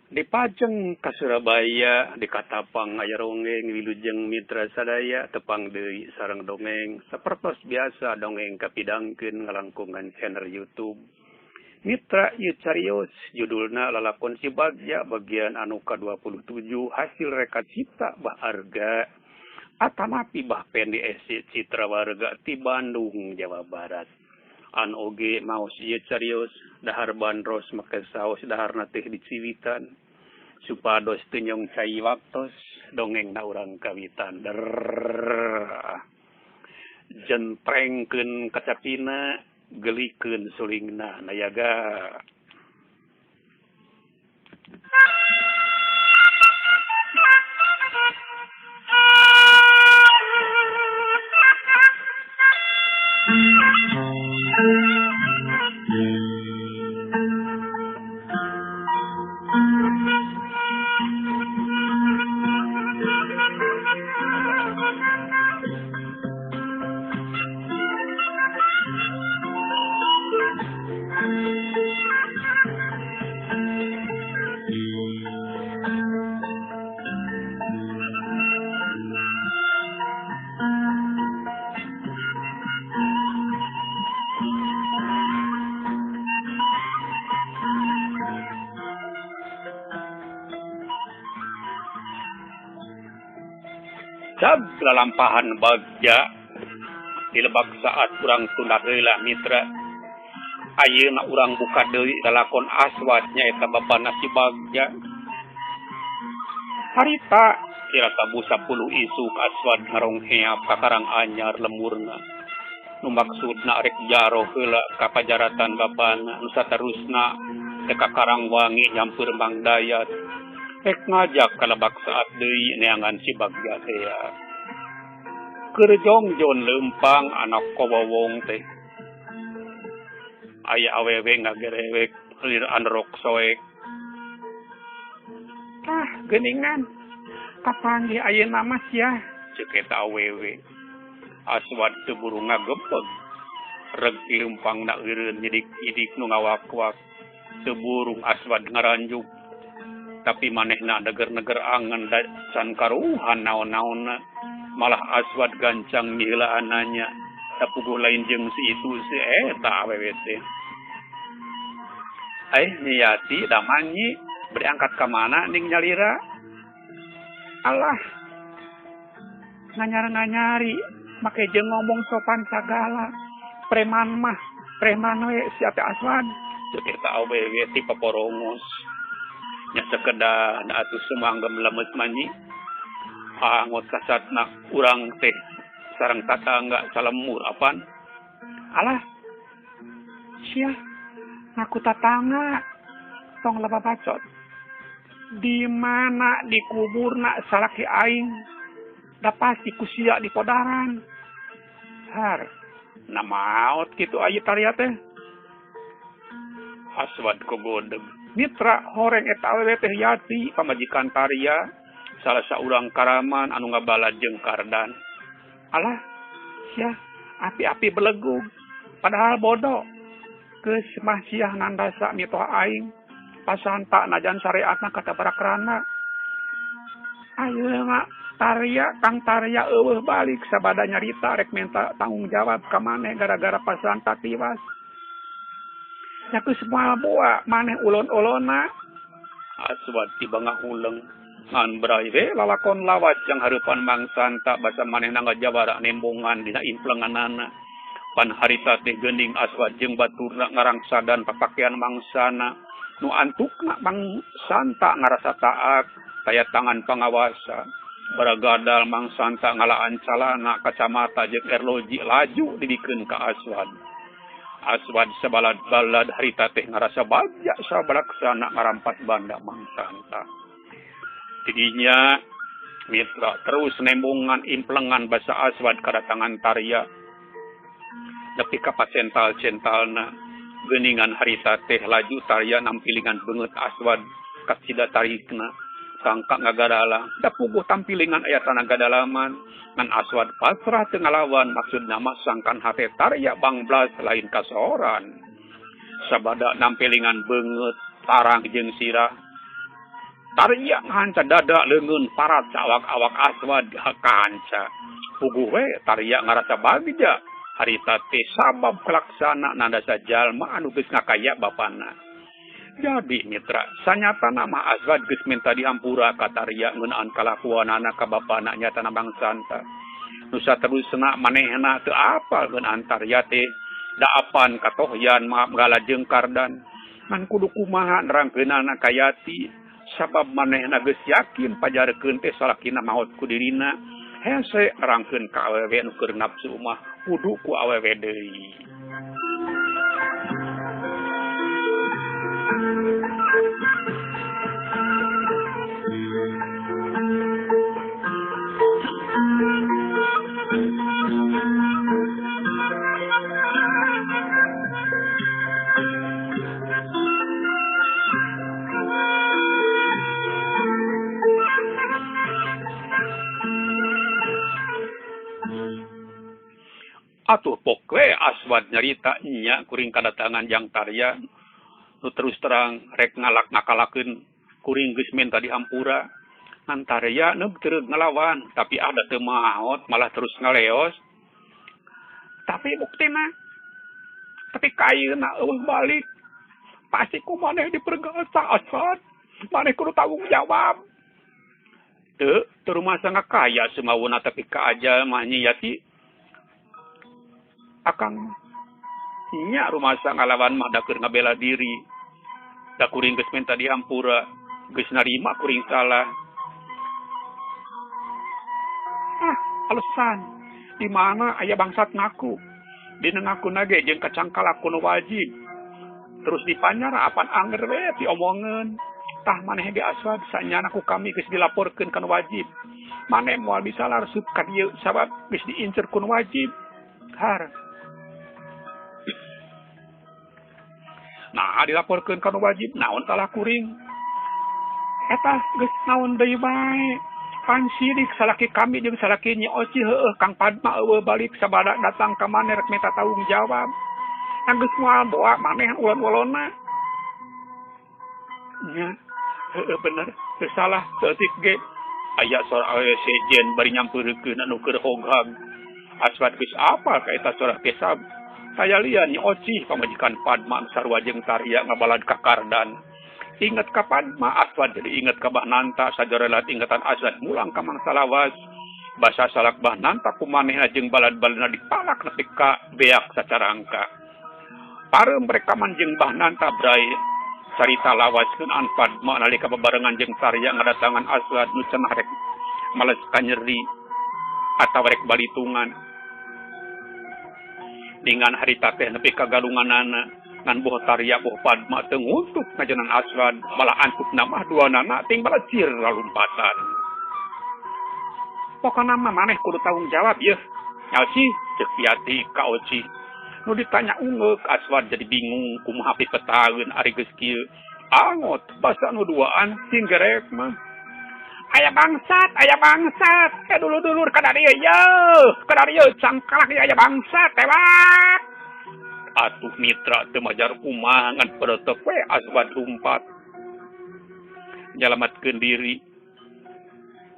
Dipajeng ka Surabaya di Katapang aya rongeng wilujeng mitra sadaya tepang deui sareng dongeng sapertos biasa dongeng kapidangkeun ngalangkungan channel YouTube Mitra ieu carios judulna lalakon si Bagja bagian anu ka-27 hasil reka cipta Bah Arga atanapi Bah Pendi Esi Citra Warga ti Bandung Jawa Barat an oge maos ieu carios dahar bandros make saos daharna teh diciwitan supados teu cai waktos dongengna urang kawitan jentrengkeun kacapina gelikeun sulingna nayaga. Cab lalampahan Bagja di lebak saat urang tunda heula mitra ayeuna urang buka deui lalakon Aswad nyaeta babana si Bagja harita kira tabu 10 isuk Aswad ngarongheap ka Karang Anyar lemurna nu maksudna rek jaro heula ka pajaratan babana nu saterusna teh ka Karangwangi nyampeur Mang Dayat rek ngajak ka lebak saat deui neangan si Bagja teh keur jongjon leumpang anak kowowong teh aya awewe ngagerewek lir androk soek geuningan kapanggih ayeuna mas ya ceuk eta awewe Aswad teu buru ngagebeg reg leumpangna eureun nyidik-nyidik nu ngawak-wak teu burung Aswad ngaranjuk tapi manehna neger-neger angen can karuhan naon-naonna malah Aswad gancang nihilaaannya tapuguh lain jeung si itu si eta awewe teh Niyati damanyi beri angkat ka mana ning nyalira alah nganyar-nganyari make jeung ngomong sopan sagala preman we si ate Aswad ceuk eta awewe ti paporongos nya sekedar atuh semanggem lemes manyi angot kasatna urang teh sareng tatangga salemur apan alah sia ngaku tatangga tong laba bacot di mana dikuburna salaki aing da pasti ku sia di podaran har namaot kitu aya tariya teh Aswad kogodeg mitra horeng eta awewe teh Yati pamajikan Tarya salah saurang karaman anu ngabala jeung Kardan alah sia api-api belegug padahal bodoh geus mah sia ngandasa mitoh aing pasanta najan syariatna katabarakrana ayeuna Kang Tarya eueuh balik sabada nyarita rek minta tanggung jawab ka maneh gara-gara pasanta tiwas nya geus moal boa maneh ulon-ulonna Aswad tiba ngahuleng ngan berai we lalakon lawat yang hareupan Mang Santa basa manehna ngajawara nembongan dina implenganana pan harita teh geuning Aswad jeung baturna ngarangsadan papakean mangsana nu antukna Mang Santa ngarasa taat taya tangan pangawasa baragadal Mang Santa ngalaan calana kacamata jeung erloji laju dibikeun ka Aswad sabalad-balad harita teh ngarasa Bagja sabalaksana ngarampat banda Mang Santa tidinya mitra terus nembongan implengan basa Aswad kadatangan Tarya nepi ka pacental-centalna geuningan harita teh laju Tarya nampilingan beungeut Aswad ka cida tarikna sangka ngagadala da puguh tampilingan aya tanaga dalaman ngan Aswad pasrah teu ngalawan maksudna mah sangkan hate Tarya bangblas lain kasoran sabada nampilingan beungeut tarang jeung sirah Tariya nganca dada leungeun parat awak-awak Aswad kanca. Puguh we tariya ngarasa bagja harita teh sabab kelaksana nanda sajalma anu geus ngakaya bapana. Jadi mitra, sanyata nama Aswad geus minta diampura ka tariya ngeunaan kalakuanana ka bapana nyatana bangsanta. Nu saterusna manehna teu apal ngeunaan tariya teh daapan katohyan maaf galajeng kardan. Man kudu kumaha nerangkeunana ka yati sabab manehna geus yakin pajarekeun teh salakina maot ku dirina. Hese nerangkeun ka awewe nu keur nafsu mah kudu ku awewe deui. Atuh pokwe Aswad nyarita nya kuring kadatangan Jang Tarya nu terus terang rek ngalak ngakalakeun kuring geus minta dihampura. Ngan Tarya neuk teu ngelawan tapi ada teu maot malah terus ngaleos. Tapi buktina ketika ayeuna eueuh balik pasti ku maneh dipergasa Aswad. Maneh kudu tanggung jawab. Teu rumah sangka kaya semawana tapi ka aja mah nyati akang nya rumah sang ngalawan mah da keur ngabela diri. Da kuring geus minta dihampura, geus narima kuring salah. Alasan di mana aya bangsat ngaku? Dina ngakuna ge jeung kacangkal aku nu wajib. Terus dipanyara apan anger we diomongeun. Tah maneh ge Aswad sanyana ku kami geus dilaporkeun kana wajib. Maneh moal bisa larsub ka dieu sabab geus diincer kun wajib. Har nah dilaporkeun kana wajib naon talah kuring eta geus naon deui bae pan sirik salaki kami jeung salaki Nyi Oci heueuh Kang Padma eueuh balik sabada datang ka maneh rek minta tanggung jawab geus moal doa maneh ulon-ulonna nya heueuh bener teu salah teutik ge aya sora sejen bari nyampeurkeun anu keur hoghag Aswad geus apal ka eta sora kesab. Saya lihat Nyi Oci pamajikan Padma sarua jeung Tarya ngabalad ka kardan. Ingat ka Padma Aswad jadi ingat ka Bahnanta sajarelat ingatan Aswad mulang ka mangsa lawas. Basa salak Bahnanta kumanehna jeung balad-baladna dipalak nepi ka beak sacarangka. Pareum mereka manjing Bahnanta bray carita lawaskeun an Padma nalika bebarengan jeung Tarya ngadatangan Aswad nu cenah rek males ka nyeri atawa rek balitungan. Dengan harita teh nepi ka galunganana ngan boh Tarya boh Padma teu nguntuk ngajenang Aswad malah antuk namah duanana ting balacir lalumpatan. Pokona mah maneh kudu tanggung jawab yeuh. Nyaoci ceuk piati ka Oci. Nu ditanya ungeuk Aswad jadi bingung kumaha pipetaeun ari geus kieu. Angot basa nu duaan singgerek mah. Aya bangsat, dulur-dulur kadarieu yeuh, cangkalak aya bangsat tewak. Atuh mitra teu majar kumaha ngan pereuteup we Aswad lumpat. Nyalametkeun diri.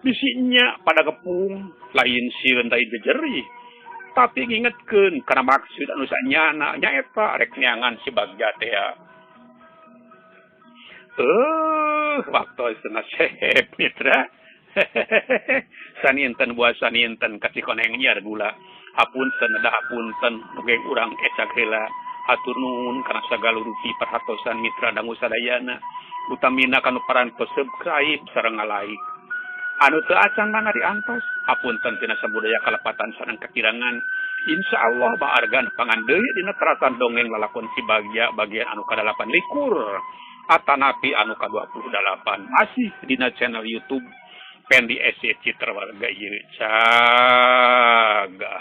Bisinya pada gepung, lain sieun teh jejeri. Tapi ngingetkeun kana maksud anu sanyana nyaeta rek neangan si Bagja teh. Waktu senasehep mitra. Saninten buat saninten kasih koneng nyiar gula. Hapunten dah hapunten nugeng urang esak heula. Hatur nuhun kana sagala rupi perhatosan mitra dangu sadayana. Utamina kanu paran subscribe sareng ngalaik. Anu teu acan mangga diantos. Hapunten tina sabudaya kalepatan sareng kakirangan. Insyaallah baargan pangandeui dina terasan dongeng lalakon si Bagja bagian anu ka-8 likur. Atanapi anu ka-28 masih dina channel YouTube Pendi SC Citra Warga ieu caga.